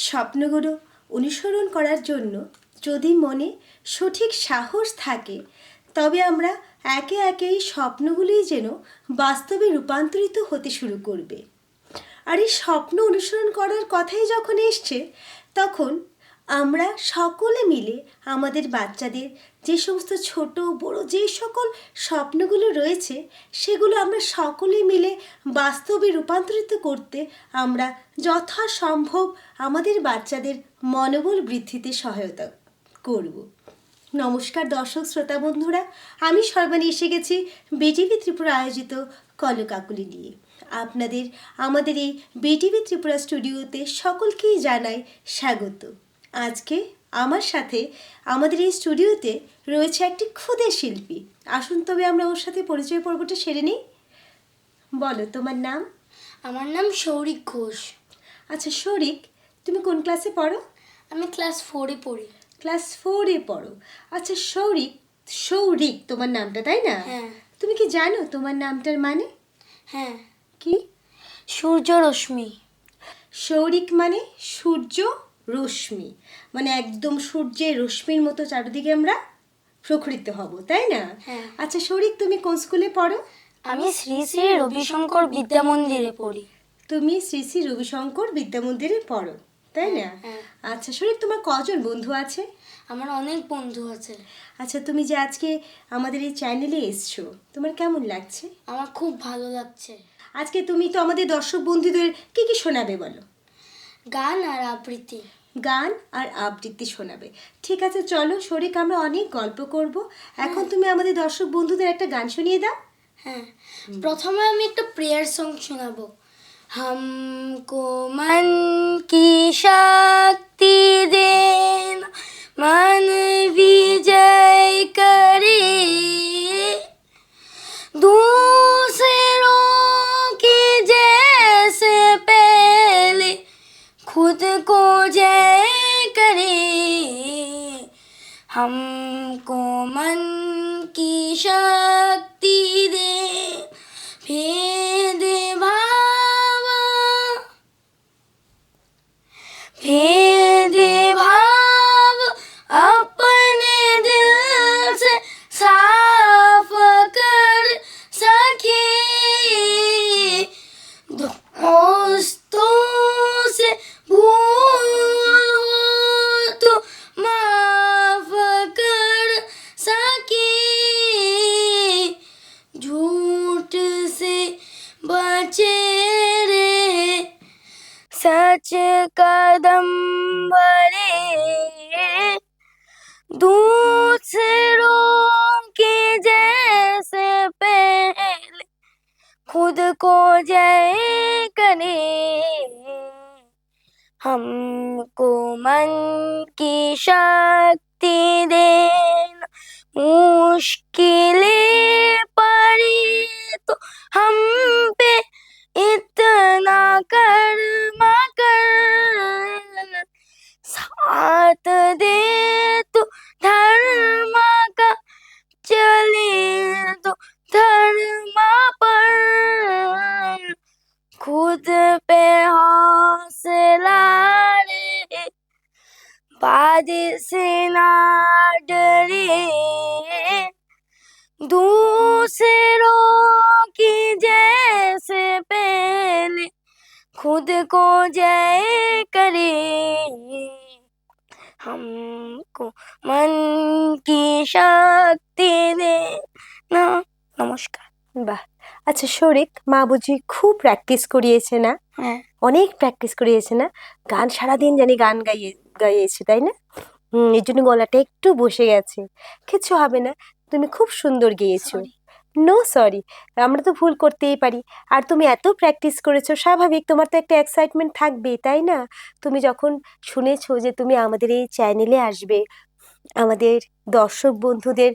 স্বপ্নগুলো অনুসরণ করার জন্য যদি মনে সঠিক সাহস থাকে তবে আমরা একে একে এই স্বপ্নগুলোই যেন বাস্তবে রূপান্তরিত হতে শুরু করবে। আর এই স্বপ্ন অনুসরণ করার কথাই যখন এসছে তখন আমরা সকলে মিলে আমাদের বাচ্চাদের যে সমস্ত ছোট বড় যে সকল স্বপ্নগুলো রয়েছে সেগুলো আমরা সকলে মিলে বাস্তবে রূপান্তরিত করতে আমরা যথাসম্ভব আমাদের বাচ্চাদের মনোবল বৃদ্ধিতে সহায়তা করব। নমস্কার দর্শক শ্রোতা বন্ধুরা, আমি সর্বাণী এসে গেছি বিটিভি ত্রিপুরা আয়োজিত কলকাকুলি নিয়ে। আপনাদের আমাদের এই বিটিভি ত্রিপুরা স্টুডিওতে সকলকেই জানাই স্বাগত। আজকে আমার সাথে আমাদের এই স্টুডিওতে রয়েছে একটি ক্ষুদে শিল্পী। আসুন তবে আমরা ওর সাথে পরিচয় পর্বটা সেরে নিই। বলো, তোমার নাম? আমার নাম শৌরিক ঘোষ। আচ্ছা শৌরিক, তুমি কোন ক্লাসে পড়ো? আমি ক্লাস 4-এ পড়ি। ক্লাস 4-এ পড়ো। আচ্ছা শৌরিক, শৌরিক তোমার নামটা, তাই না? হ্যাঁ। তুমি কি জানো তোমার নামটার মানে? হ্যাঁ। কি? সূর্য রশ্মি। শৌরিক মানে সূর্য রশ্মি, মানে একদম সূর্যের রশ্মির মতো চারিদিকে আমরা প্রখরিত হব, তাই না? হ্যাঁ। আচ্ছা শৌরিক, তুমি কোন স্কুলে পড়ো? আমি শ্রী শ্রী রবিশঙ্কর বিদ্যা মন্দিরে পড়ি। তুমি শ্রী শ্রী রবিশঙ্কর বিদ্যা মন্দিরে পড়ো, তাই না? হ্যাঁ। আচ্ছা শৌরিক, তোমার কজন বন্ধু আছে? আমার অনেক বন্ধু আছে। আচ্ছা তুমি যে আজকে আমাদের এই চ্যানেলে এসছো, তোমার কেমন লাগছে? আমার খুব ভালো লাগছে। আজকে তুমি তো আমাদের দর্শক বন্ধুদের কি কি শোনাবে বলো? গান আর আবৃত্তি। গান আর আবৃত্তি শোনাবে। ঠিক আছে, চলো শৌরিক, আমরা অনেক গল্প করব। এখন তুমি আমাদের দর্শক বন্ধুদের একটা গান শুনিয়ে দাও। হ্যাঁ, প্রথমে আমি একটা প্রেয়ার সং শোনাবো। हमको मन की शक्ति देना, मन विजय करे, दूसरों की जैसे पहले खुद को जय करे। हमको मन की शक्ति दे, भेद भाव अपने दिल से साफ कर सके, दोस्तों से भूल हो तो माफ कर सके, झूठ से बचे रहे, सच कदम बढ़े, दूसरों के जैसे पहले खुद को जय करे। हमको मन की शक्ति देना, मुश्किलें पड़ी तो हम पे इतना कर्मा कर, साथ दे तो धर्म का, चले तो धर्म पर, खुद पे हौसला ले, बाद से ना डरे, दूसरों की जैसे पहले खुद को जय करे। हमको मन की शक्ति देना। নমস্কার। বাহ, আচ্ছা শৌরিক, মা বুঝি খুব প্র্যাকটিস করিয়েছে না? হ্যাঁ। অনেক প্র্যাকটিস করিয়েছে না? গান সারাদিন জানি গান গাইয়েছে, তাই না? এর জন্য গলাটা একটু বসে গেছে। কিচ্ছু হবে না, তুমি খুব সুন্দর গেয়েছো। নো সরি, আমরা তো ভুল করতেই পারি। আর তুমি এত প্র্যাকটিস করেছো, স্বাভাবিক তোমার তো একটা এক্সাইটমেন্ট থাকবেই, তাই না? তুমি যখন শুনেছো যে তুমি আমাদের এই চ্যানেলে আসবে, আমাদের দর্শক বন্ধুদের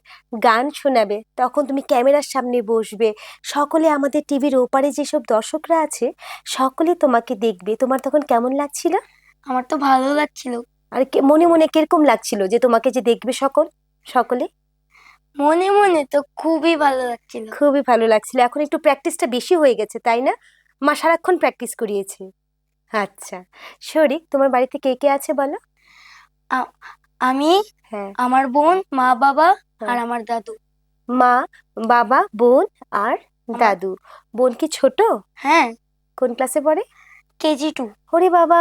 গান শোনাবে, তখন তুমি ক্যামেরার সামনে বসবে, সকলে আমাদের টিভির ওপারে যেসব দর্শকরা আছে সকলে তোমাকে দেখবে, তোমার তখন কেমন লাগছিল? আমার তো ভালো লাগছিল। আর মনে মনে কিরকম লাগছিল যে তোমাকে যে দেখবে সকলে? মনে মনে তো খুবই ভালো লাগছিল। খুবই ভালো লাগছিল। এখন একটু প্র্যাকটিসটা বেশি হয়ে গেছে, তাই না? মা সারাক্ষণ প্র্যাকটিস করিয়েছে। আচ্ছা, শরিক, তোমার বাড়িতে কে কে আছে বলো? আ- আমি, হ্যাঁ। আমার বোন, মা বাবা আর হ্যাঁ। আমার দাদু। মা, বাবা, বোন আর আমার, দাদু। বোন কি ছোট? হ্যাঁ, কোন ক্লাসে পড়ে? KG 2। ওরে বাবা,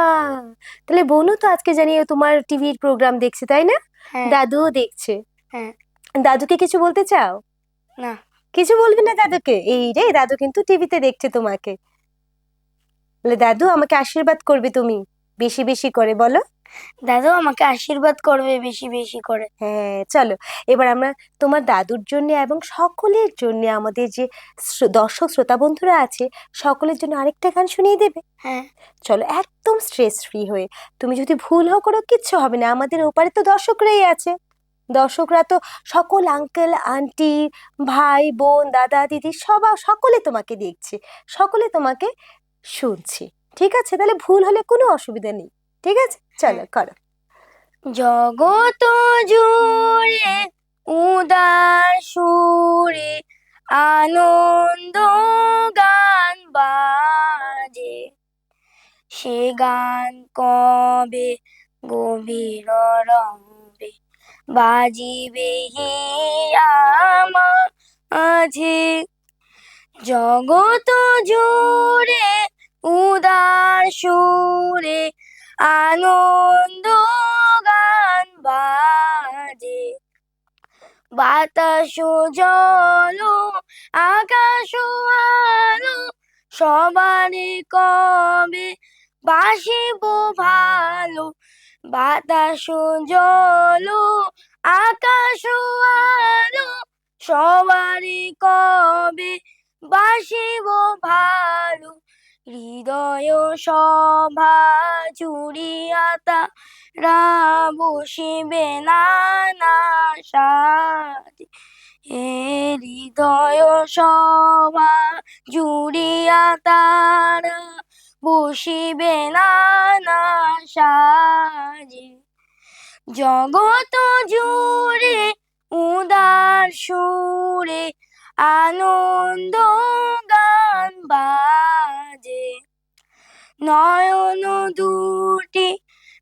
তাহলে বোনও তো আজকে জানি তোমার টিভির প্রোগ্রাম দেখছে, তাই না? হ্যাঁ, দাদুও দেখছে। হ্যাঁ। দাদুকে কিছু বলতে চাও? না, কিছু বলবি না দাদুকে? এই রে, দাদু কিন্তু টিভিতে দেখছে তোমাকে। বলে, দাদু আমাকে আশীর্বাদ করবে তুমি বেশি বেশি করে, বলো। দাদু আমাকে আশীর্বাদ করবে বেশি বেশি করে। হ্যাঁ, চলো এবার আমরা তোমার দাদুর জন্য এবং সকলের জন্য, আমাদের যে দর্শক শ্রোতা বন্ধুরা আছে, সকলের জন্য আরেকটা গান শুনিয়ে দেবে? হ্যাঁ, চলো, একদম স্ট্রেস ফ্রি হয়ে। তুমি যদি ভুলও করো কিচ্ছু হবে না, আমাদের ওপারে তো দর্শকরাই আছে। দর্শকরা তো সকল আঙ্কেল আন্টি, ভাই বোন, দাদা দিদি, সকলে তোমাকে দেখছে, সকলে তোমাকে শুনছে। ঠিক আছে, তাহলে ভুল হলে কোনো অসুবিধা নেই। ঠিক আছে, চলো করো। জগত জুড়ে উদার সুরে আনন্দ গান বাজে, সে গান কবে গভীর রবে বাজিবে হিয়া মাঝে। জগত জুড়ে উদার সুরে আনন্দ গান বাজে, বাতাস জল আকাশ আলো সবারই কবে বাসিব ভালো। বাতাস জল আকাশ আলো সবারই কবে বাসিব ভালো। হৃদয় সভা জুড়িয়া তারা বসিবে নানা সাজে, হে হৃদয় সভা জুড়িয়া তারা বসিবে নানা সাজে। জগত জুড়ে উদার সুরে আনন্দ গান বাজে, নয়ন দুটি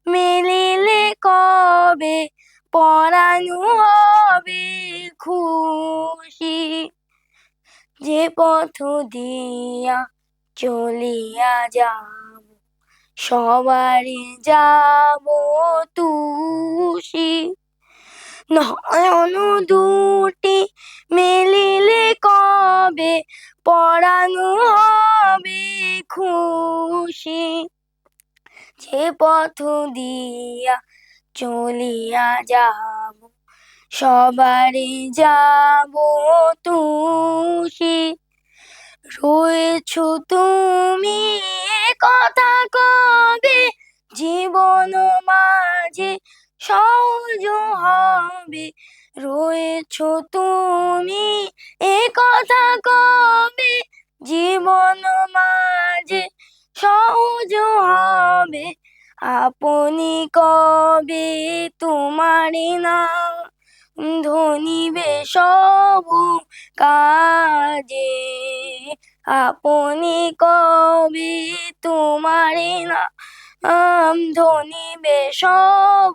মেলিলে কবে পরানো হবে খুশি। যে পথ দিয়া চলিয়া যাব সবারই যাব তুষি। নয়ন দুটি মেলিলে কবে পরানো হবে খুশি। যে পথ দিয়া চলিয়া যাব সবারই যাব তুষি। রয়েছ তুমি কথা কবে জীবন মাঝে সহজ হবে। রয়েছ তুমি কথা কবে জীবন মাঝে সহজ হবে। আপনি কবে তোমারি নাম ধনিবে সব কাজে। আপনি কবে তোমারি নাম ধনিবে সব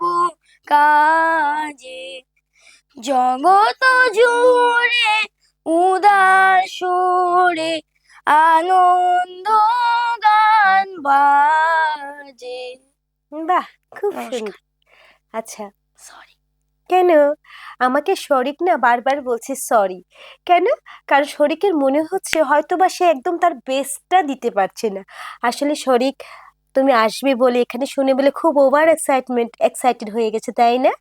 কাজে। জগত জুড়ে উদার সুরে আনন্দ গান বাজে। বাহ, খুব নমস্কার। সুন্দর। আচ্ছা, সরি। কেন আমাকে শরিক না বারবার বলছে সরি? কেন? কারণ শরিকের মনে হচ্ছে হয়তোবা সে একদম তার বেস্টটা দিতে পারছে না। আসলে শরিক, তুমি আসবে বলে, এখানে শুনে বলে খুব এক্সাইটেড হয়ে গেছে, তাই না?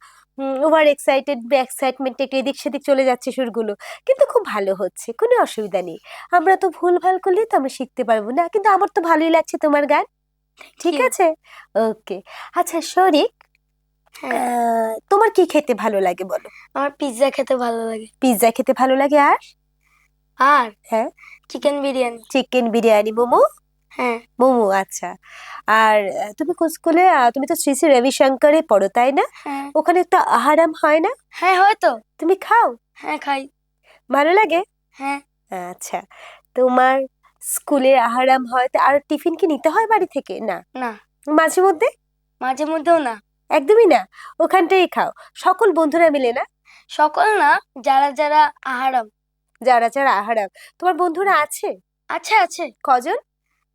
ওভার এক্সাইটমেন্ট একটু এদিক সেদিক চলে যাচ্ছে সুরগুলো, কিন্তু খুব ভালো হচ্ছে, কোনো অসুবিধা নেই। আমরা তো ভুল ভাল করলে তো আমরা শিখতে পারবো না, কিন্তু আমার তো ভালোই লাগছে তোমার গান। ঠিক you. আছে, ওকে। আচ্ছা শরিক, হ্যাঁ, তোমার কি খেতে ভালো লাগে বলো? আমার পিৎজা খেতে ভালো লাগে। পিৎজা খেতে ভালো লাগে, আর? আর হ্যাঁ, চিকেন বিরিয়ানি। চিকেন বিরিয়ানি, মোমো। হ্যাঁ, মোমো, আচ্ছা। আর তুমি কোন স্কুলে? তুমি তো শ্রী শ্রী রবিশঙ্করে পড়ো, তাই না? হ্যাঁ, ওখানে একটা আহারাম হয় না? হ্যাঁ হয়তো। তুমি খাও? হ্যাঁ খাই। ভালো লাগে? হ্যাঁ, আচ্ছা, তোমার স্কুলে আহারাম হয় তা আর টিফিন কি নিতে হয় বাড়ি থেকে? না। না, মাঝে মধ্যে? মাঝে মধ্যেও না। একদমই না? ওখানটাই খাও সকল বন্ধুরা মিলে? না, সকল না, যারা যারা আহারাম। যারা যারা আহারাম। তোমার বন্ধুরা আছে? আছে আছে, কজন?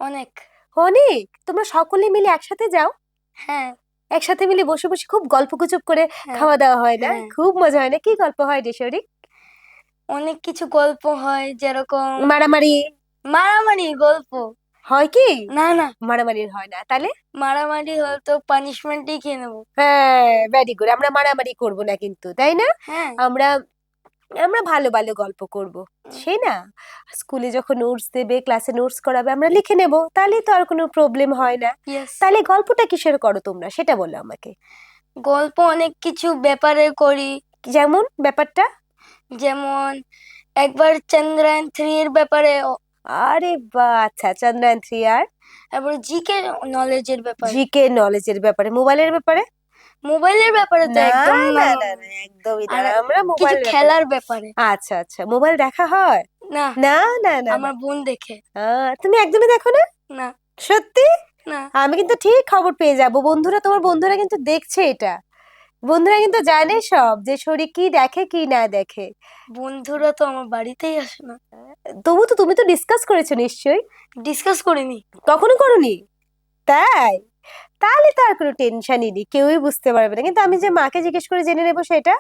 অনেক। অনেক? তোমরা সকলে মিলে একসাথে যাও? হ্যাঁ একসাথে মিলে বসে বসে খুব গল্পগুজব করে হ্যাঁ খাওয়া দাওয়া হয় না? হ্যাঁ। খুব মজা হয় না? কি গল্প হয় রে শরীর? অনেক কিছু গল্প হয়, যেরকম মারামারি মারামারি গল্প। হয় কি? না না, মারামারির হয় না তাহলে? মারামারি হয়তো পানিশমেন্টই খেয়ে নেবো। হ্যাঁ, ভেরি গুড। আমরা মারামারি করব না কিন্তু, তাই না? হ্যাঁ। আমরা আমরা ভালো ভালো গল্প করব, সেই না? স্কুলে যখন নোটস দেবে, ক্লাসে নোটস করাবে, আমরা লিখে নেব, তাহলেই তো আর কোনো প্রবলেম হয় না। ইয়েস। তাহলে গল্পটা কিসের করো তোমরা সেটা বলো আমাকে। গল্প অনেক কিছু ব্যাপারে করি, যেমন ব্যাপারটা? যেমন একবার চন্দ্রায়ন 3 এর ব্যাপারে, আরে বাহ, আচ্ছা, চন্দ্রায়ন 3 আর তারপর জিকে নলেজের ব্যাপারে। জিকে নলেজের ব্যাপারে? মোবাইলের ব্যাপারে? মোবাইলের ব্যাপারে তো না একদম না না। না না, একদমই না। আর আমরা কিছু মোবাইল খেলার ব্যাপারে। আচ্ছা আচ্ছা, মোবাইল দেখা হয়? না, না না না আমার না। বোন দেখে। তুমি একদমই দেখো না? না সত্যি? না, আমি কিন্তু ঠিক খবর পেয়ে যাব। বন্ধুরা, তোমার বন্ধুরা কিন্তু দেখছে এটা। বন্ধুরা কিন্তু জানে সব যে শরীর কি দেখে কি না দেখে। বন্ধুরা তো আমার বাড়িতেই আসে না। তবু তো তুমি তো ডিসকাস করেছো নিশ্চয়ই? ডিসকাস করিনি। কখনো করনি? তাই? তাহলে তো আর কোনো টেনশনই নেই, কেউই বুঝতে পারবে না। কিন্তু আমি যে মাকে জিজ্ঞেস করে জেনে নেবো সেটা?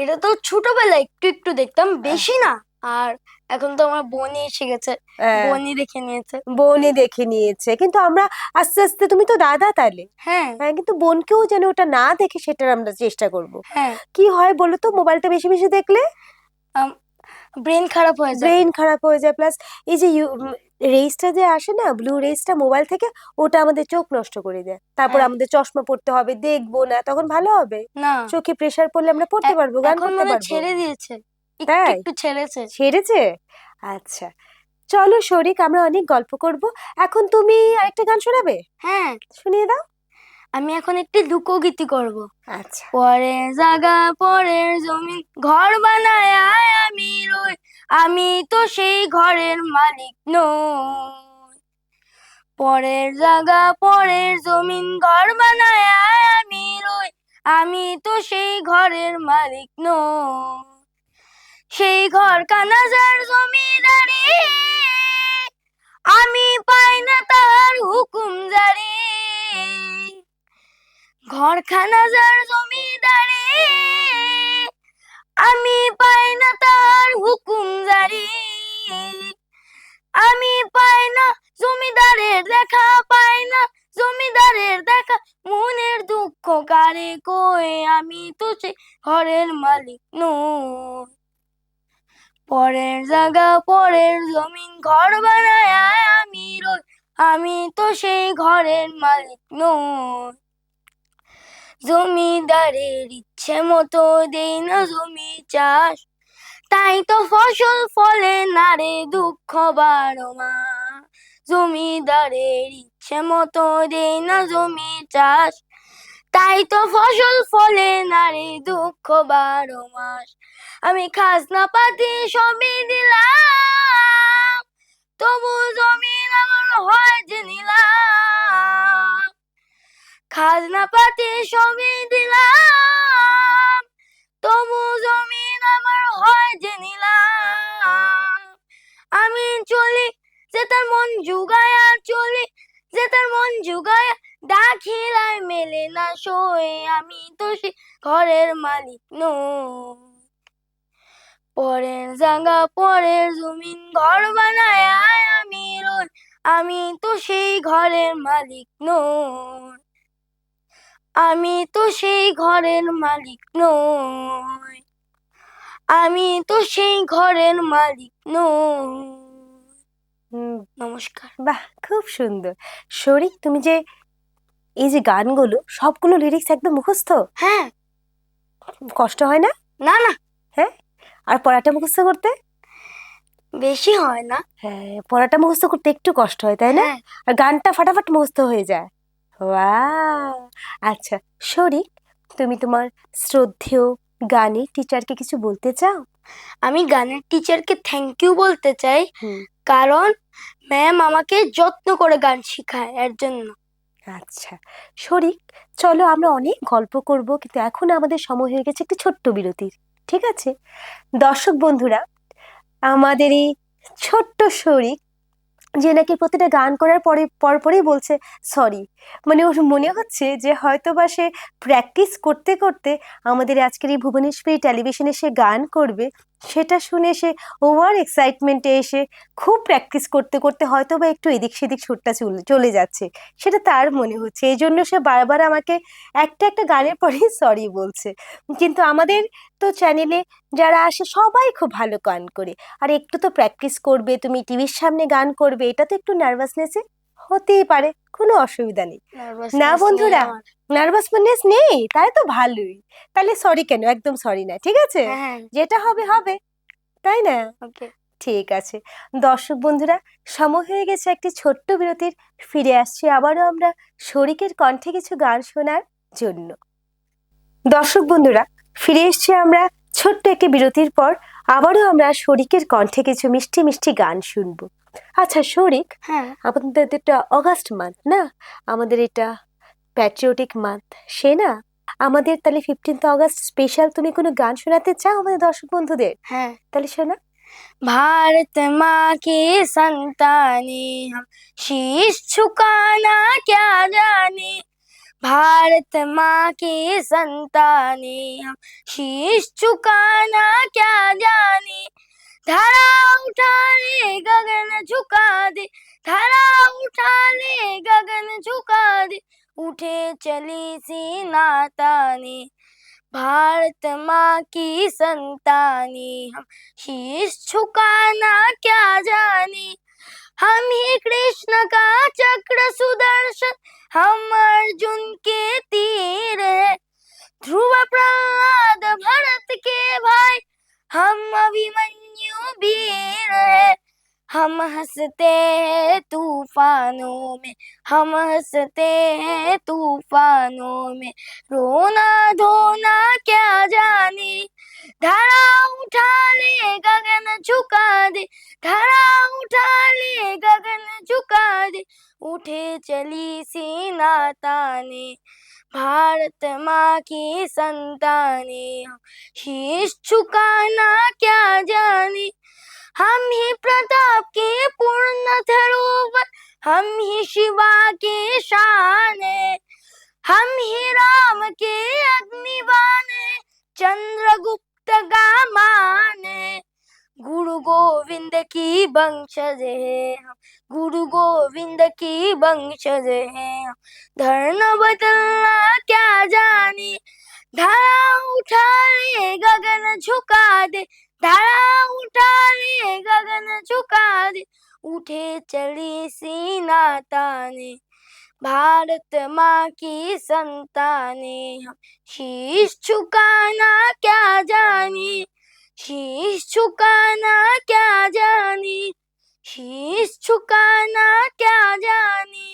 এটা তো ছোটবেলায় একটু একটু দেখতাম, বেশি না। আর এখন তো আমার বোনই এসে গেছে, হ্যাঁ, বোনই দেখে নিয়েছে। বোনই দেখে নিয়েছে, কিন্তু আমরা আস্তে আস্তে, তুমি তো দাদা তাহলে। হ্যাঁ হ্যাঁ, কিন্তু বোনকেও যেন ওটা না দেখে সেটার আমরা চেষ্টা করব। হ্যাঁ। কি হয় বলো তো মোবাইলটা বেশি বেশি দেখলে? ব্রেন খারাপ হয়ে যায়। ব্রেন খারাপ হয়ে যায়, প্লাস এই যে রেসটা যে আসে না, ব্লু রেসটা মোবাইল থেকে, ওটা আমাদের চোখ নষ্ট করে দেয়। তারপর হ্যাঁ। আমাদের চশমা পড়তে হবে, দেখবো না, তখন ভালো হবে? না, চোখে প্রেসার পড়লে আমরা পড়তে পারবো, গান এখন করতে মানে পারবো। ছেড়ে দিয়েছে, একটু তাই? একটু ছেড়েছে। ছেড়েছে? আচ্ছা, চলো শরিক, আমরা অনেক গল্প করব। এখন তুমি আরেকটা গান শোনাবে? হ্যাঁ, শুনিয়ে দাও। আমি এখন একটি লোকগীতি করব। আচ্ছা। পরের জায়গা পরের জমিন ঘর বানায় আমি রই, আমি তো সেই ঘরের মালিক নই। পরের জায়গা পরের জমিন ঘর বানায় আমি রই, আমি তো সেই ঘরের মালিক নই। সেই ঘর কানাজার জমিদারি, আমি পাই না তার হুকুম জারি। ঘরখানা যার জমিদারি, আমি পাই না তার হুকুম জারি। আমি পাই না জমিদারের দেখা, পাই না জমিদারের দেখা, মনের দুঃখ কারে কই, আমি তো সে ঘরের মালিক নই। পরের জায়গা পরের জমিন ঘর বানায় আমি রই, আমি তো সেই ঘরের মালিক নই। জমিদারের ইচ্ছে মতো দেই না জমি চাষ, তাই তো ফসল ফলে না রে দুঃখ বারো মাস। জমিদারের ইচ্ছে মতো দেই না জমি চাষ, তাই তো ফসল ফলে না রে দুঃখ বারো মাস। আমি খাজনা পাতি সবই দিলাম, তবু জমিন আমার হয় যে নিলাম। খাজনা পাতি সবই দিলাম, তবু জমিন আমার হয় যে নিলাম। আমি চলি যে তার মন জুগায়া, চলি যে তার মন জুগায়া, দাখিলায় মেলে না সই, আমি তো সে ঘরের মালিক নই। পরের জায়গা পরের জমিন ঘর বানায় আমি রই, আমি তো সেই ঘরের মালিক নই। আমি তো সেই ঘরের মালিক নই, আমি তো সেই ঘরের মালিক নই। হুম, নমস্কার। বাহ, খুব সুন্দর। শরিক, তুমি যে এই যে গানগুলো সবগুলো লিরিক্স একদম মুখস্থ? হ্যাঁ। কষ্ট হয় না? না না, হ্যাঁ। আর পড়াটা মুখস্থ করতে? বেশি হয় না। হ্যাঁ, পড়াটা মুখস্থ করতে একটু কষ্ট হয়, তাই না? হ্যাঁ। আর গানটা ফাটাফাট মুখস্থ হয়ে যায়। ওয়াও! আচ্ছা শরিক, তুমি তোমার শ্রদ্ধেয় গানের টিচারকে কিছু বলতে চাও? আমি গানের টিচারকে থ্যাংক ইউ বলতে চাই, হুম। কারণ ম্যাম আমাকে যত্ন করে গান শেখায়, এর জন্য। আচ্ছা শরিক, চলো আমরা অনেক গল্প করব, কিন্তু এখন আমাদের সময় হয়ে গেছে একটি ছোট্ট বিরতির। ঠিক আছে দর্শক বন্ধুরা, আমাদের এই ছোট্ট শরিক যে নাকি প্রতিটা গান করার পরেই বলছে সরি, মানে ওর মনে হচ্ছে যে হয়তো বা সে প্র্যাকটিস করতে করতে আমাদের আজকের এই ভুবনেশ্বরী টেলিভিশনে সে গান করবে, সেটা শুনে সে ওভার এক্সাইটমেন্টে এসে খুব প্র্যাকটিস করতে করতে হয়তো বা একটু এদিক সেদিক সুরটা চলে যাচ্ছে, সেটা তার মনে হচ্ছে। এই জন্য সে বারবার আমাকে একটা একটা গানের পরেই সরি বলছে। কিন্তু আমাদের তো চ্যানেলে যারা আসে সবাই খুব ভালো গান করে, আর একটু তো প্র্যাকটিস করবে, তুমি টিভির সামনে গান করবে, এটা তো একটু নার্ভাসনেসে হতেই পারে, কোনো অসুবিধা নেই। না বন্ধুরা, নার্ভাসনেস নেই, তাই তো ভালোই। তাহলে সরি কেন, একদম সরি না, ঠিক আছে, হ্যাঁ, যেটা হবে হবে, তাই না? ওকে। ঠিক আছে দর্শক বন্ধুরা, সময় হয়ে গেছে একটি ছোট্ট বিরতির। ফিরে আসছি আবারও আমরা শরিকের কণ্ঠে কিছু গান শোনার জন্য। দর্শক বন্ধুরা, ফিরে এসছি আমরা ছোট্ট একটি বিরতির পর। আবারও আমরা শরিকের কণ্ঠে কিছু মিষ্টি মিষ্টি গান শুনবো। আচ্ছা শরিক, হ্যাঁ, আমাদের এটা অগাস্ট মান্থ না, আমাদের এটা প্যাট্রিয়টিক মান্থ, সে না আমাদের তাহলে 15th অগস্ট স্পেশাল তুমি কোনো গান শোনাতে চাও আমাদের দর্শক বন্ধুদের? হ্যাঁ। তাহলে শোনা। भारत माँ की संतानें हम, शीश झुकाना क्या जाने। भारत माँ की संतानें हम, शीश झुकाना क्या जाने। धरा उठा ले गगन झुका दे, धरा उठा ले गगन झुका दे, उठे चली सी नाताने। भारत माँ की संतानें हम, शीश झुकाना क्या जाने। हम ही कृष्ण का चक्र सुदर्शन, हम अर्जुन के तीर है। ध्रुव प्रहलाद भरत के भाई, हम अभिमन्यु वीर है। हम हंसते हैं तूफानों में, हम हंसते हैं तूफानों में, रोना धोना क्या जाने। धरा उठा ले गगन झुका दे, धरा उठा ले गगन झुका दे, उठे चली सी नाताने। भारत माँ की संतानें हम, शीश झुकाना क्या जाने। हम ही प्रताप के पूर्ण धरोवर, हम ही शिवा के शान है। हम ही राम के अग्निबाण है, चंद्रगुप्त का मान है। गुरु गोविंद की वंशज है हम, गुरु गोविंद की वंशज है हम। धर्म बदलना क्या जाने, धरा उठा ले गगन झुका दे, धरा उठा ले गगन झुका दे, उठे चली सी नाताने। भारत माँ की संतानें हम, शीश झुकाना क्या जाने। शीश झुकाना क्या जाने, शीश झुकाना क्या जाने।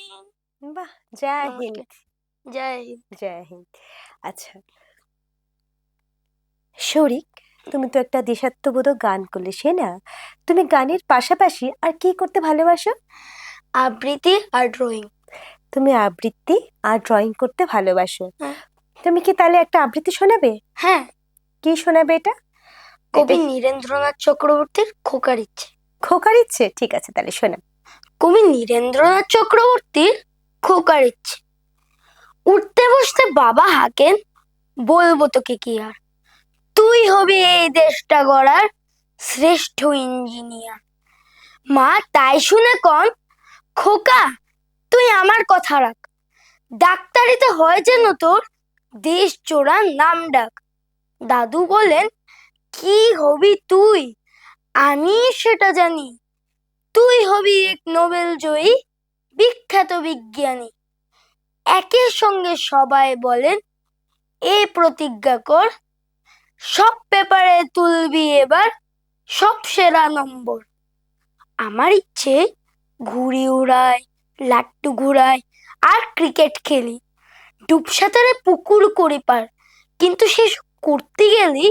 বাহ, জয় হিন্দ। जय हिंद। জয় হিন্দ। আচ্ছা শরিক, তুমি তো একটা দেশাত্মবোধক গান করলে, সে না তুমি গানের পাশাপাশি আর কি করতে ভালোবাসো? আবৃত্তি আর ড্রয়িং। তুমি আবৃত্তি আর ড্রয়িং করতে ভালোবাসো। হ্যাঁ। তুমি কি তাহলে একটা আবৃত্তি শোনাবে? হ্যাঁ, কি শোনাবে এটা? কবি নীরেন্দ্রনাথ চক্রবর্তীর খোকার ইচ্ছে। খোকার ইচ্ছে, ঠিক আছে তাহলে শোনা। কবি নীরেন্দ্রনাথ চক্রবর্তীর খোকার ইচ্ছে। উঠতে বসতে বাবা হাঁকেন, বলবো তোকে কি আর, তুই হবি এই দেশটা গড়ার শ্রেষ্ঠ ইঞ্জিনিয়ার। মা তাই শুনে কন, খোকা তুই আমার কথা রাখ, ডাক্তারিতে হয় যেন তোর দেশ চোরার নাম ডাক। দাদু বলেন, কি হবি তুই, আমি সেটা জানি, তুই হবি এক নোবেল জয়ী বিখ্যাত বিজ্ঞানী। একের সঙ্গে সবাই বলেন, এ প্রতিজ্ঞা কর, সব পেপারে তুলবি এবার সব সেরা নম্বর। আমার ইচ্ছে ঘুড়ি উড়াই, লাট্টু ঘুরাই আর ক্রিকেট খেলি, ডুবসাঁতারে পুকুর করি পার, কিন্তু শেষ করতে গেলি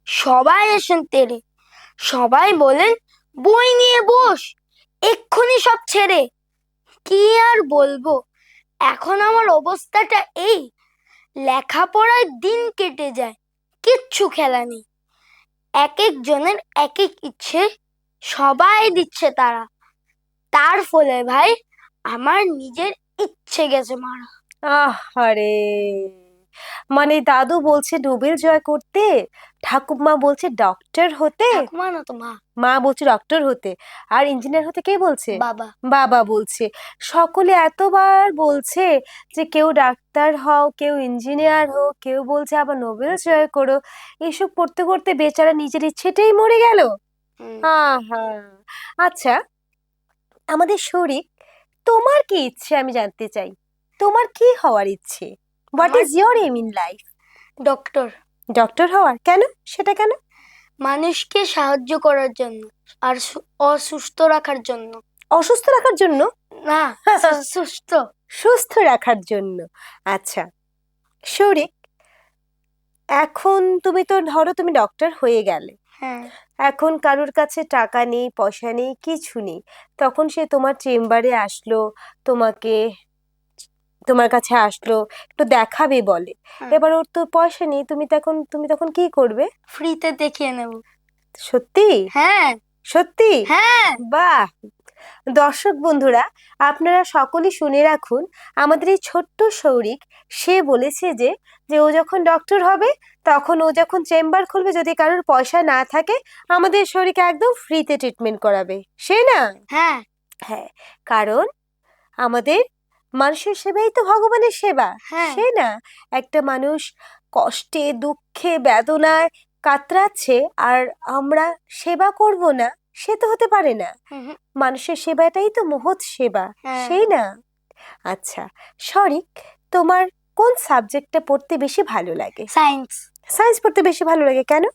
সবাই আসেন তেরে। সবাই বলেন, বই নিয়ে বস, এক্ষুনি সব ছেড়ে কি আর বলবো, এখন আমার অবস্থাটা এই, লেখাপড়ায় দিন কেটে যায়, কিচ্ছু খেলা নেই। এক একজনের এক এক ইচ্ছে, সবাই দিচ্ছে তারা, তার ফলে ভাই আমার নিজের ইচ্ছে গেছে মারা। আহারে, মানে দাদু বলছে নোবেল জয় করতে, ঠাকুমা বলছে ডক্টর হতে, ঠাকুমা না তো মা, মা বলছে ডক্টর হতে, আর ইঞ্জিনিয়ার হতে কে বলছে? বাবা। বাবা বলছে। সকলে এতবার বলছে যে কেউ ডাক্তার হও, কেউ ইঞ্জিনিয়ার হও, কেউ বলছে আবার নোবেল জয় করো। এসব করতে করতে বেচারা নিজের ইচ্ছেটাই মরে গেল। হুম, আহা, আচ্ছা, আমাদের শরীর, তোমার কি ইচ্ছে আমি জানতে চাই। তোমার কি হওয়ার ইচ্ছে? হোয়াট আমার is your aim in life? Doctor, doctor হওয়ার? কেন, সেটা কেন? মানুষকে সাহায্য করার জন্য আর অসুস্থ রাখার জন্য। অসুস্থ রাখার জন্য? না, সুস্থ। সুস্থ রাখার জন্য। আচ্ছা শরিক, এখন তুমি তো ধরো তুমি ডক্টর হয়ে গেলে, হ্যাঁ, এখন কারোর কাছে টাকা নেই, পয়সা নেই, কিছু নেই, তখন সে তোমার চেম্বারে আসলো, তোমাকে, তোমার কাছে আসলো, একটু দেখাবে বলে, হ্যাঁ। এবার ওর তো পয়সা নেই, তুমি তখন কি করবে? ফ্রিতে দেখিয়ে নেব। সত্যি? হ্যাঁ, সত্যি? হ্যাঁ। বাহ! দর্শক বন্ধুরা, আপনারা সকলেই শুনে রাখুন, আমাদের এই ছোট্ট শৌরিক, সে বলেছে যে যে ও যখন ডক্টর হবে, তখন ও যখন চেম্বার খুলবে, যদি কারোর পয়সা না থাকে, আমাদের শৌরিক একদম ফ্রিতে ট্রিটমেন্ট করাবে, সে না? হ্যাঁ, হ্যাঁ, কারণ আমাদের মানুষের সেবাই তো ভগবানের সেবা, হ্যাঁ। সে না? একটা মানুষ কষ্টে দুঃখে বেদনায় কাতরাচ্ছে, আর আমরা সেবা করব না, সে তো হতে পারে না। হুম, হুম, মানুষের সেবাটাই তো মহৎ সেবা, হ্যাঁ। সেই না? আচ্ছা শরিক, তোমার কোন সাবজেক্টটা পড়তে বেশি ভালো লাগে? সায়েন্স। সায়েন্স পড়তে বেশি ভালো লাগে, কেন?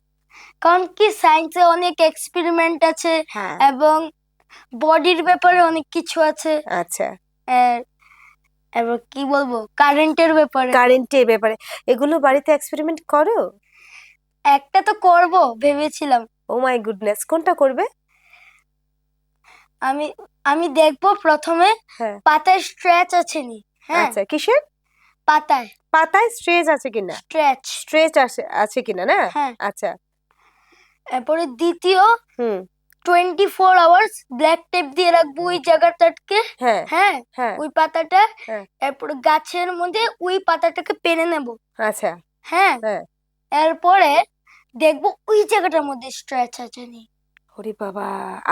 কারণ কি সায়েন্সে অনেক এক্সপেরিমেন্ট আছে হ্যাঁ। এবং বডির ব্যাপারে অনেক কিছু আছে। আচ্ছা, এবার কি বলবো, কারেন্টের ব্যাপারে। কারেন্টের ব্যাপারে? এগুলো বাড়িতে এক্সপেরিমেন্ট করো? একটা তো করব ভেবেছিলাম। ও মাই গুডনেস, কোনটা করবে? আমি আমি দেখবো প্রথমে হ্যাঁ। পাতায় স্ট্রেচ আছে নি। হ্যাঁ, আচ্ছা, কিসের? পাতায় পাতায় স্ট্রেচ আছে কিনা? স্ট্রেচ। স্ট্রেচ আছে আছে কিনা না? হ্যাঁ, আচ্ছা। এরপরে দ্বিতীয় হুম। 24 আওয়ার্স ব্ল্যাক টেপ দিয়ে রাখবো ওই জায়গাটাকে। হ্যাঁ। হ্যাঁ, হ্যাঁ। ওই পাতাটা। হ্যাঁ। এরপরে গাছের মধ্যে ওই পাতাটাকে পেরে নেব। আচ্ছা। হ্যাঁ, হ্যাঁ। এরপরে দেখবো ওই জায়গাটার মধ্যে স্ট্রেচ আছে নি। ওরে বাবা!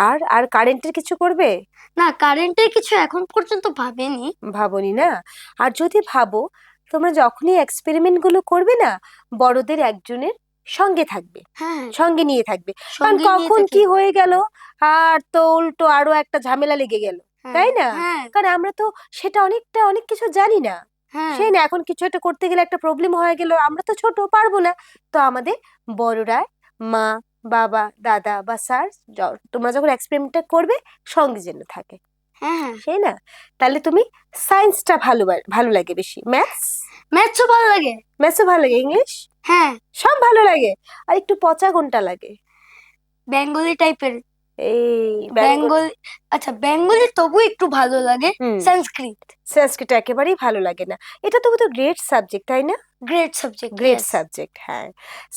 আর আর কারেন্টের কিছু করবে? না, কারেন্টের কিছু এখন পর্যন্ত ভাবিনি। ভাবনি না? আর যদি ভাবো, তোমরা যখনই এক্সপেরিমেন্ট গুলো করবে না, বড়দের একজনের সঙ্গে থাকবে, হ্যাঁ, সঙ্গে নিয়ে থাকবে, কারণ সঙ্গে নিয়ে কখন থাকি। কি হয়ে গেল, আর তো উল্টো আরো একটা ঝামেলা লেগে গেল, হ্যাঁ, তাই না? হ্যাঁ, কারণ আমরা তো সেটা অনেক কিছু জানি না, হ্যাঁ, সেই না? এখন কিছু একটা করতে গেলে একটা প্রবলেম হয়ে গেল, আমরা তো ছোট, পারবো না। তো আমাদের বড়রা, মা, বাবা, দাদা বা স্যার, তোমরা যখন এক্সপেরিমেন্টটা করবে, সঙ্গে যেন থাকে, হ্যাঁ। সেই না? তাহলে তুমি সায়েন্সটা ভালো লাগে বেশি? ম্যাথস? ম্যাথসও ভালো লাগে। ম্যাথসও ভালো লাগে? ইংলিশ? হ্যাঁ, সব ভালো লাগে? আর একটু পচা কোনটা লাগে? বেঙ্গলি টাইপের। এই বেঙ্গলি, আচ্ছা বেঙ্গলি তবু একটু ভালো লাগে। হুম। সংস্কৃত সংস্কৃত একেবারেই ভালো লাগে না। এটা তো বোধহয় গ্রেট সাবজেক্ট, তাই না? Great subject. গ্রেট সাবজেক্ট, হ্যাঁ।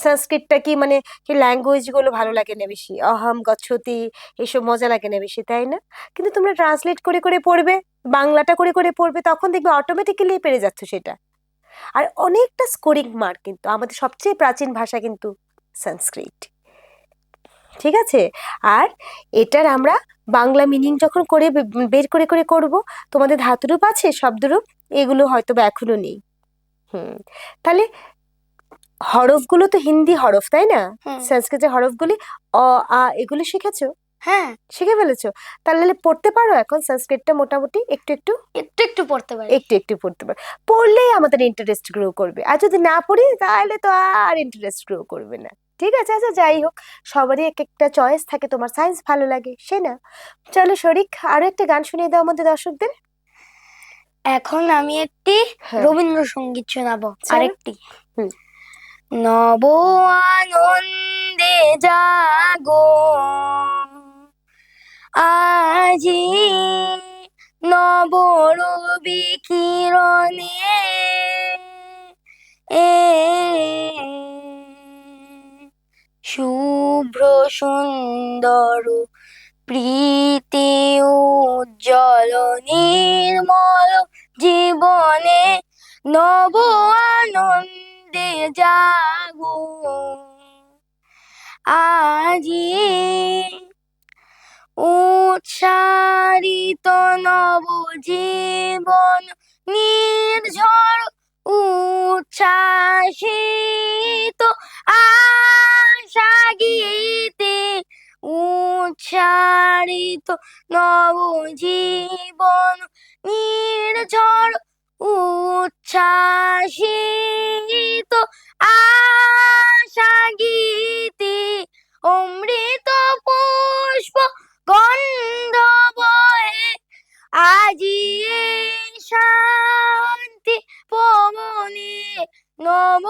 সংস্কৃতটা কি মানে কি, ল্যাঙ্গুয়েজ গুলো ভালো লাগে না বেশি? অহম গচ্ছতি, এসব মজা লাগে না বেশি, তাই না? কিন্তু তোমরা ট্রান্সলেট করে করে পড়বে, বাংলাটা করে করে পড়বে, তখন দেখবে অটোমেটিক্যালি পেরে যাচ্ছ সেটা। আর অনেকটা স্কোরিং মার্ক, কিন্তু আমাদের সবচেয়ে প্রাচীন ভাষা কিন্তু সংস্কৃত, ঠিক আছে? আর এটার আমরা বাংলা মিনিং যখন করে বের করে করে করব, তোমাদের ধাতুরূপ আছে, শব্দরূপ, এগুলো হয়তো বা এখনো নেই। তাহলে হরফগুলো তো হিন্দি হরফ, তাই না? হুম। সংস্কৃতের হরফগুলি অ আ এগুলো শিখেছো? হ্যাঁ, শিখে ফেলেছো? তাহলে পড়তে পারো এখন সংস্কৃতটা মোটামুটি একটু একটু? একটু একটু পড়তে পারি। একটু একটু পড়তে পারো, পড়লেই আমাদের ইন্টারেস্ট গ্রো করবে, আর যদি না পড়ি তাহলে তো আর ইন্টারেস্ট গ্রো করবে না, ঠিক আছে? আচ্ছা যাই হোক, সবারই এক একটা চয়েস থাকে, তোমার সায়েন্স ভালো লাগে, সে না? চলো শরিক, আরো একটা গান শুনিয়ে দাও আমাদের দর্শকদের। এখন আমি একটি হ্যাঁ। রবীন্দ্রসঙ্গীত শোনাবো। চলো। আরেকটি। হুম। নব আনন্দে জাগো, আজি নবরবি কিরণে এ শুভ্র সুন্দর প্রীতি উজ্জ্বল নির্মল জীবনে নব আনন্দে জাগো আজি উৎসারিত নব জীবন নির্ঝর উচ্ছ্বাসিত আশা গীতে উচ্চারিত নব জীবন নির্ঝর উচ্ছ্বাসিত আশা গীতে অমৃত পুষ্প গন্ধ বহে আজি এই শান্তি পবনে নব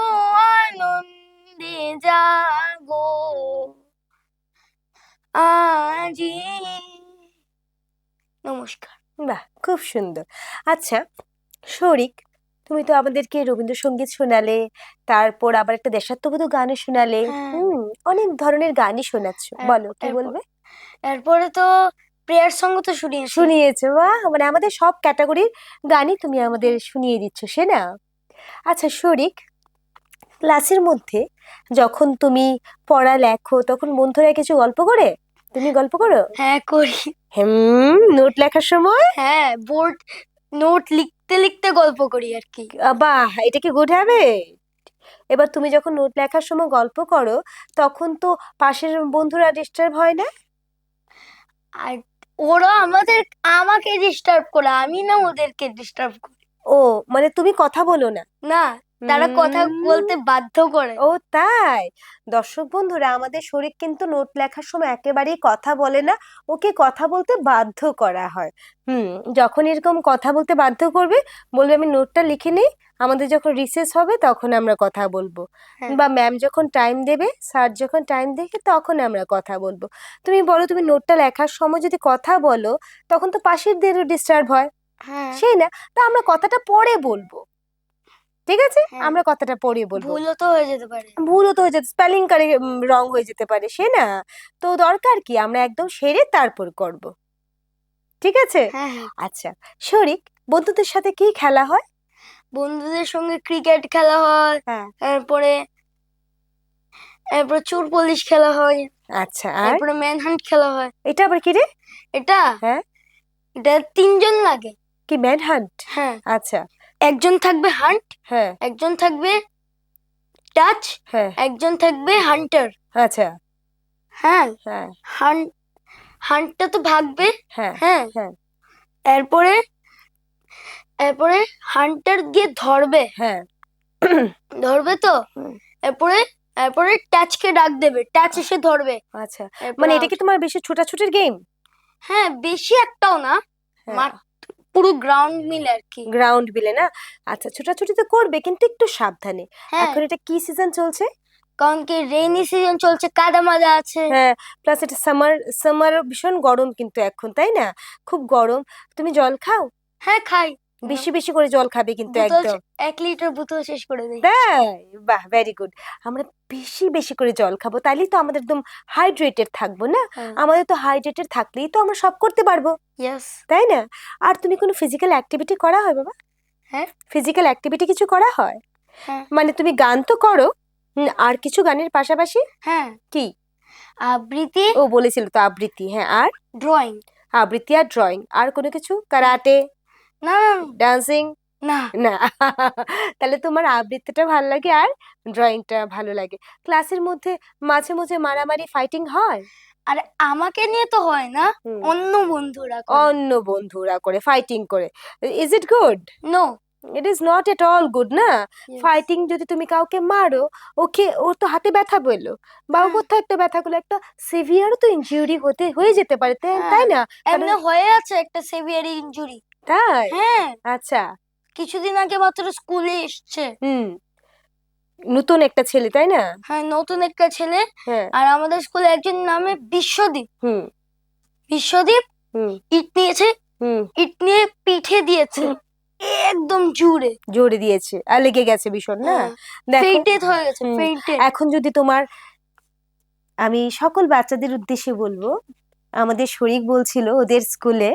আনন্দে জাগো আজি। নমস্কার। বাহ, খুব সুন্দর। আচ্ছা শরিক, তুমি তো আমাদেরকে রবীন্দ্রসঙ্গীত শোনালে, তারপর আবার একটা দেশাত্মবোধক গানও শোনালে। হ্যাঁ। অনেক ধরনের গানই শোনাচ্ছ, বলো কি বলবে? এরপরে তো প্রেয়ার সঙ্গ তো শুনিয়েছি। শুনিয়েছো, বাহ, মানে আমাদের সব ক্যাটাগরির গানই তুমি আমাদের শুনিয়ে দিচ্ছ, সে না? আচ্ছা শরিক, ক্লাসের মধ্যে যখন তুমি পড়া লেখো তখন বন্ধুরা কিছু গল্প করে? তুমি গল্প করো? হ্যাঁ করি। নোট লেখার সময়? হ্যাঁ, বোর্ড নোট লিখতে লিখতে গল্প করি আর কি। বাহ, এটা কি গুড হ্যাবিট। এবার তুমি যখন নোট লেখার সময় গল্প করো তখন তো পাশের বন্ধুরা ডিস্টার্ব হয় না? আর ওরা আমাকে ডিস্টার্ব করে, আমি না ওদেরকে ডিস্টার্ব করি। ও, মানে তুমি কথা বলো না? না, তারা কথা বলতে বাধ্য করে। ও তাই? দর্শক বন্ধুরা, আমাদের শরীর কিন্তু নোট লেখার সময় একেবারেই কথা বলে না, ওকে কথা বলতে বাধ্য করা হয়। যখন এরকম কথা বলতে বাধ্য করবে, বলবে আমি নোটটা লিখে নেই, আমাদের যখন রিসেস হবে তখন আমরা কথা বলবো, বা ম্যাম যখন টাইম দেবে, স্যার যখন টাইম দেবে তখন আমরা কথা বলবো। তুমি বলো, তুমি নোটটা লেখার সময় যদি কথা বলো তখন তো পাশেরদেরও ডিস্টার্ব হয়, সেই না? তা আমরা কথাটা পরে বলবো, ঠিক আছে? আমরা কথাটা পরে বলবো। ভুলও তো হয়ে যেতে পারে। ভুলও তো হয়ে যেতে, স্পেলিং করে রং হয়ে যেতে পারে, সে না? তো দরকার কি আমরা একদম সেরে তারপর করব, ঠিক আছে? আচ্ছা শরিক, বন্ধুদের সাথে কি খেলা হয়? বন্ধুদের সঙ্গে ক্রিকেট খেলা হয়, তারপরে চোর পুলিশ খেলা হয়, আচ্ছা, আর তারপরে ম্যানহান্ট খেলা হয়। এটা আবার কি রে? এটা এটা 3 জন লাগে। কি ম্যান হান্ট? হ্যাঁ। আচ্ছা, একজন থাকবে হান্ট, হ্যাঁ, একজন থাকবে টাচ, হ্যাঁ, একজন থাকবে হান্টার। আচ্ছা, হ্যাঁ, হ্যাঁ, হান্টটা তো ভাগবে। হ্যাঁ, হ্যাঁ, হ্যাঁ, এরপরে এরপরে হান্টার গিয়ে ধরবে। হ্যাঁ, ধরবে তো, এরপরে এরপরে টাচকে ডাক দেবে, টাচ এসে ধরবে। আচ্ছা, মানে এটা কি তোমার বেশি ছোটাছুটির গেম? হ্যাঁ, বেশি একটাও না, পুরো গ্রাউন্ড মিলে আর কি। গ্রাউন্ড মিলে না? আচ্ছা, ছোটাছুটি তো করবে কিন্তু একটু সাবধানে। এখন এটা কি সিজন চলছে? কারণ কি রেইনি সিজন চলছে, কাদা মাদা আছে। হ্যাঁ, প্লাস এটা সামার ভীষণ গরম কিন্তু এখন, তাই না? খুব গরম। তুমি জল খাও? হ্যাঁ খাই। বেশি বেশি করে জল খাবে কিন্তু, একদম 1 লিটার বোতল শেষ করে দিই। তাই? বাহ, ভেরি গুড। আমরা বেশি বেশি করে জল খাবো, তাইলেই তো আমাদের একদম হাইড্রেটেড থাকবো না? আমাদের তো হাইড্রেটেড থাকলেই তো আমরা সব করতে পারবো, তাই না? আর তুমি কোনো ফিজিক্যাল অ্যাক্টিভিটি করা হয় বাবা? হ্যাঁ, ফিজিক্যাল অ্যাক্টিভিটি কিছু করা হয়? মানে তুমি গান তো করো, আর কিছু গানের পাশাপাশি? হ্যাঁ। কি? আবৃত্তি। ও বলেছিল তো আবৃত্তি, হ্যাঁ, আর ড্রয়িং। আবৃত্তি আর ড্রয়িং, আর কোনো কিছু? কারাটে? না। ডান্সিং? না। না। তাহলে তোমার আবৃত্তিটা ভালো লাগে আর ড্রয়িংটা ভালো লাগে। ক্লাসের মধ্যে মাঝে মাঝে মারামারি ফাইটিং হয়? আরে আমাকে নিয়ে তো হয় না, অন্য বন্ধুরা করে ফাইটিং করে। Is it good? No, it is not at all good না? ফাইটিং যদি তুমি কাউকে মারো, ওকে, ওর তো হাতে ব্যথা পেলো, বা ও কোথাও একটা ব্যথা করলো, একটা সিভিয়ার তো ইনজুরি হয়ে যেতে পারে, তাই না? এমনি হয়ে আছে একটা সিভিয়ার ইনজুরি। তাই? হ্যাঁ। আচ্ছা, কিছুদিন আগে মাত্র স্কুলে এসছে। নতুন একটা ছেলে, তাই না? হ্যাঁ, নতুন একটা ছেলে। আর আমাদের স্কুলে একজন নামে বিশ্বদীপ। বিশ্বদীপ হুম ইট নিয়েছে, হুম ইট নিয়ে পিঠে দিয়েছে একদম জোরে। জোরে দিয়েছে আর লেগে গেছে ভীষণ না? দেখো ফেইন্টেড হয়ে গেছে, হুম, ফেইন্টেড। এখন যদি আমি সকল বাচ্চাদের উদ্দেশ্যে বলবো, আমাদের শরীক বলছিল ওদের স্কুলে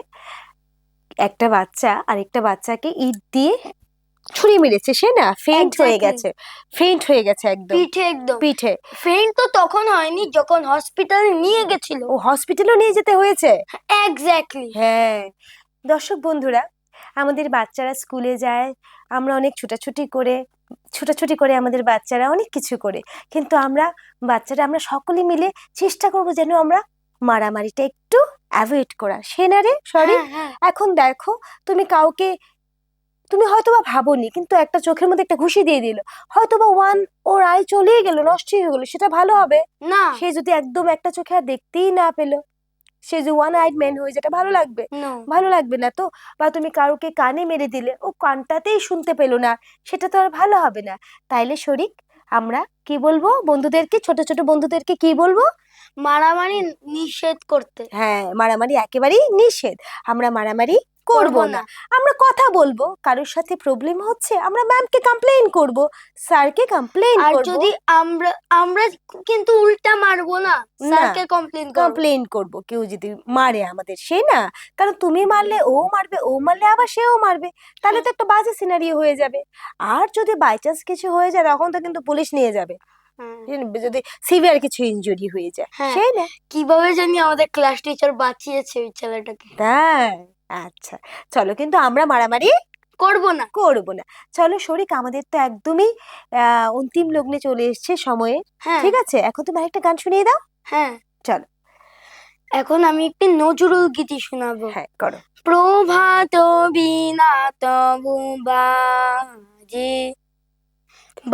একটা বাচ্চা আরেকটা বাচ্চাকে ইট দিয়ে ছুরি মেরেছে, সে না ফেইন্ট হয়ে Exactly. গেছে, ফেইন্ট হয়ে গেছে একদম পিঠে একদম। পিঠে। ফেইন্ট তো তখন হয়নি যখন হসপিটালে নিয়ে গেছিল। ও হসপিটালও নিয়ে যেতে হয়েছে? এক্স্যাক্টলি। হ্যাঁ দর্শক বন্ধুরা, আমাদের বাচ্চারা স্কুলে যায়, আমরা অনেক ছোটাছুটি করে আমাদের বাচ্চারা অনেক কিছু করে, কিন্তু আমরা সকলে মিলে চেষ্টা করবো যেন আমরা মারামারিটা একটু অ্যাভয়েড করার, সে না রে সরি? এখন দেখো, তুমি হয়তো বা ভাবোনি, কিন্তু একটা চোখের মধ্যে একটা ঘুষি দিয়ে দিল, হয়তো বা ওর আয় চলেই গেল, নষ্ট হয়ে গেল, সেটা ভালো হবে না, সে যদি একদম একটা চোখে আর দেখতেই না পেলো, সে যে ওয়ান আইড ম্যান হয়ে যেটা ভালো লাগবে? no. ভালো লাগবে না তো। বা তুমি কাউকে কানে মেরে দিলে, ও কানটাতেই শুনতে পেলো না, সেটা তো আর ভালো হবে না। তাইলে শরীক, আমরা কি বলবো বন্ধুদেরকে, ছোট ছোট বন্ধুদেরকে কি বলবো? মারামারি নিষেধ করতে। হ্যাঁ, মারামারি একেবারেই নিষেধ। আমরা মারামারি করব না, আমরা কথা বলবো, কারোর সাথে প্রবলেম হচ্ছে আমরা ম্যামকে কমপ্লেইন করব, স্যারকে কমপ্লেইন আর করব। যদি আমরা আমরা কিন্তু উল্টা মারবো না, স্যারকে কমপ্লেইন করব কেউ যদি মারে আমাদের, সে না, কারণ তুমি মারলে ও মারবে, ও মারলে আবার সেও মারবে, তাহলে তো একটা বাজে সিনারিও হয়ে যাবে। আর যদি বাই চান্স কিছু হয়ে যায়, তখন তো কিন্তু পুলিশ নিয়ে যাবে, যদি সিভিয়ার কিছু ইনজুরি হয়ে যায়, সেই না? কিভাবে জানি আমাদের ক্লাস টিচার বাঁচিয়েছে ওই ছেলেটাকে। তাই? আচ্ছা, চলো, কিন্তু আমরা মারামারি করব না। চলো শরীক, আমাদের তো একদমই অন্তিম লগ্নে চলে এসেছে সময়ে, ঠিক আছে? এখন তুমি আরেকটা গান শুনিয়ে দাও। হ্যাঁ, চলো, এখন আমি একটি নজরুল গীতি শোনাবো। হ্যাঁ করো। প্রভাত বীণা তবু বাজে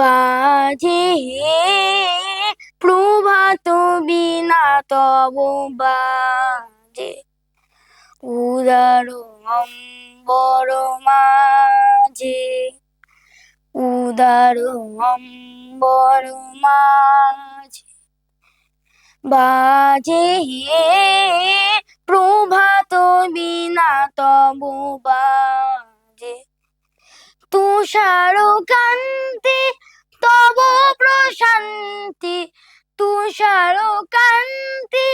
বাজে হে, প্রভাত বীণা তবু বাজে, উদার অম্বর মাঝে, উদার অম্বর মাঝে বাজে হে, প্রভাত বীণা তবু বাজে, তুষার কান্তি তব প্রশান্তি, তুষার কান্তি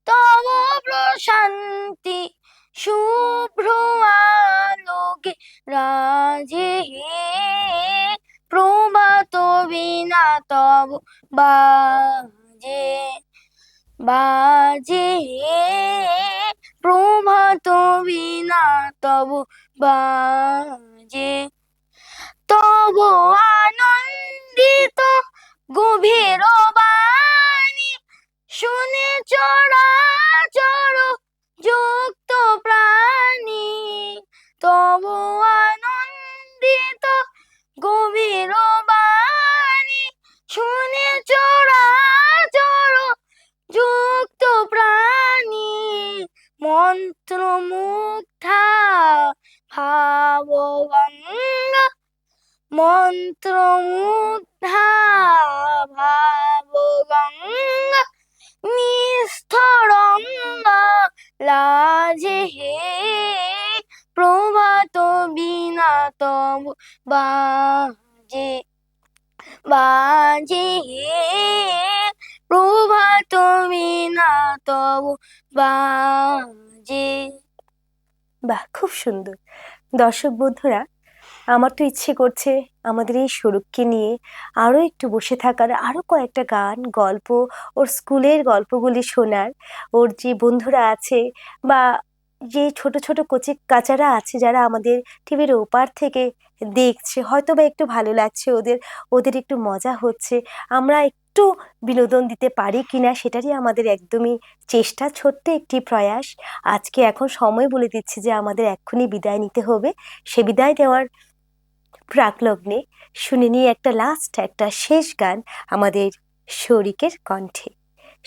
তব প্রশান্তি, শুভ্র আলোকে রাজে হে, প্রভাত বীণা তব বাজে বাজে হে, প্রভাত বীণা তব বাজে, তব আনন্দিত গভীর বাণী, শুনে চরাচর যুক্ত প্রাণী, তব আনন্দিত গভীর বাণী, শুনে চরাচর যুক্ত প্রাণী, মন্ত্রমুগ্ধা ভাবগঙ্গা, মন্ত্রমুগ্ধা ভাবগঙ্গা, নিস্তরঙ্গা লাজে হে, প্রভাত বীণা তব বাজে বাজে হে, প্রভাত বীণা তব বাজে। বাহ, খুব সুন্দর। দর্শক বন্ধুরা, আমার তো ইচ্ছে করছে আমাদের এই স্বরূপকে নিয়ে আরো একটু বসে থাকার, আরো কয়েকটা গান, গল্প, ওর স্কুলের গল্পগুলি শোনার, ওর যে বন্ধুরা আছে বা যে ছোট ছোট কচি কাচারা আছে যারা আমাদের টিভির ওপার থেকে দেখছে, হয়তো বা একটু ভালো লাগছে ওদের একটু মজা হচ্ছে, আমরা একটু বিনোদন দিতে পারি কিনা সেটারই আমাদের একদমই চেষ্টা, ছোট্ট একটি প্রয়াস। আজকে এখন সময় বলে দিচ্ছে যে আমাদের এক্ষুনি বিদায় নিতে হবে। সে বিদায় নেওয়ার প্রাকলগ্নে শুনে নিয়ে একটা শেষ গান আমাদের শরীকের কণ্ঠে।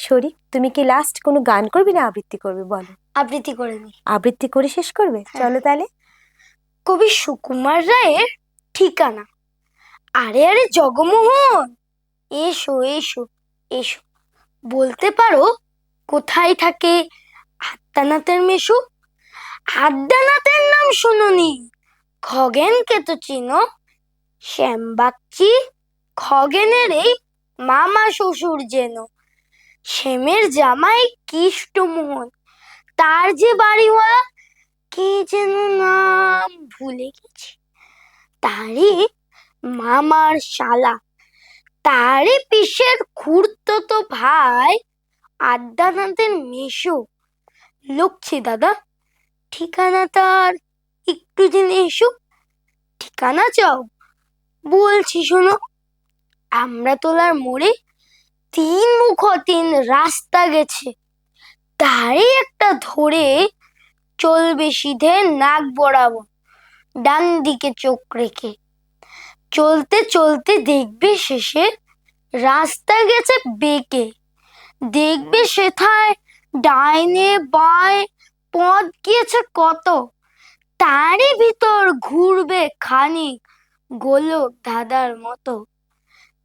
শরীক, তুমি কি লাস্ট কোনো গান করবে না আবৃত্তি করবে? বলো। আবৃত্তি করে নি। আবৃত্তি করে শেষ করবে? চলো তাহলে। কবি সুকুমার রায়ের ঠিকানা। আরে আরে জগমোহন, এসো এসো এসো, বলতে পারো কোথায় থাকে আদ্যানাথের মেশো, আদ্যানাথের নাম শুনুনি, খগেনকে তো চিনো, শ্যামবাগচি খগেনের এই মামা শ্বশুর যেন, শ্যামের জামাই কৃষ্ণমোহন, তার যে বাড়িওয়ালা কে যেন নাম ভুলে গেছি, তারই মামার শালা, তারই পিসের খুড়তুতো ভাই আদ্যানাথের মেশো লক্ষ্মী দাদা। ঠিকানা তার একটু জেনে এসো। ঠিকানা চাও? বলছি শোনো, আমড়াতলার মোড়ে 3 রাস্তা গেছে, তারই একটা ধরে চলবে সিধে নাক বরাবর, ডান দিকে চোখ রেখে। চলতে চলতে দেখবে শেষে রাস্তা গেছে বেঁকে, দেখবে সেথায় ডাইনে বাঁয়ে পথ গিয়েছে কত, তারই ভিতর ঘুরবে খানিক গোলক ধাঁধার মতো।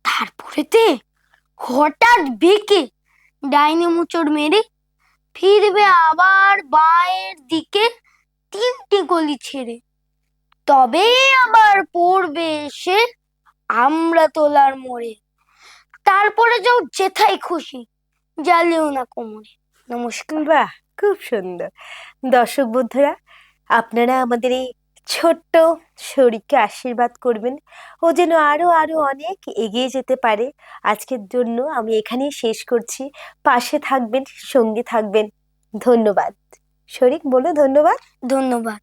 তারপরেতে হঠাৎ বেঁকে ডাইনে মোচড় মেরে ফিরবে আবার বাঁয়ের দিকে 3টি গলি ছেড়ে, তবে আবার পড়বে এসে আমড়াতলার মোড়ে। তারপরে যাও যেথায় খুশি, জ্বালিও না কোমরে। নমস্কার। বাহ, খুব সুন্দর। দর্শক বন্ধুরা, আপনারা আমাদের এই ছোট্ট শরীরকে আশীর্বাদ করবেন, ও যেন আরো আরো অনেক এগিয়ে যেতে পারে। আজকের জন্য আমি এখানেই শেষ করছি। পাশে থাকবেন, সঙ্গে থাকবেন। ধন্যবাদ। শরীর বলো ধন্যবাদ। ধন্যবাদ।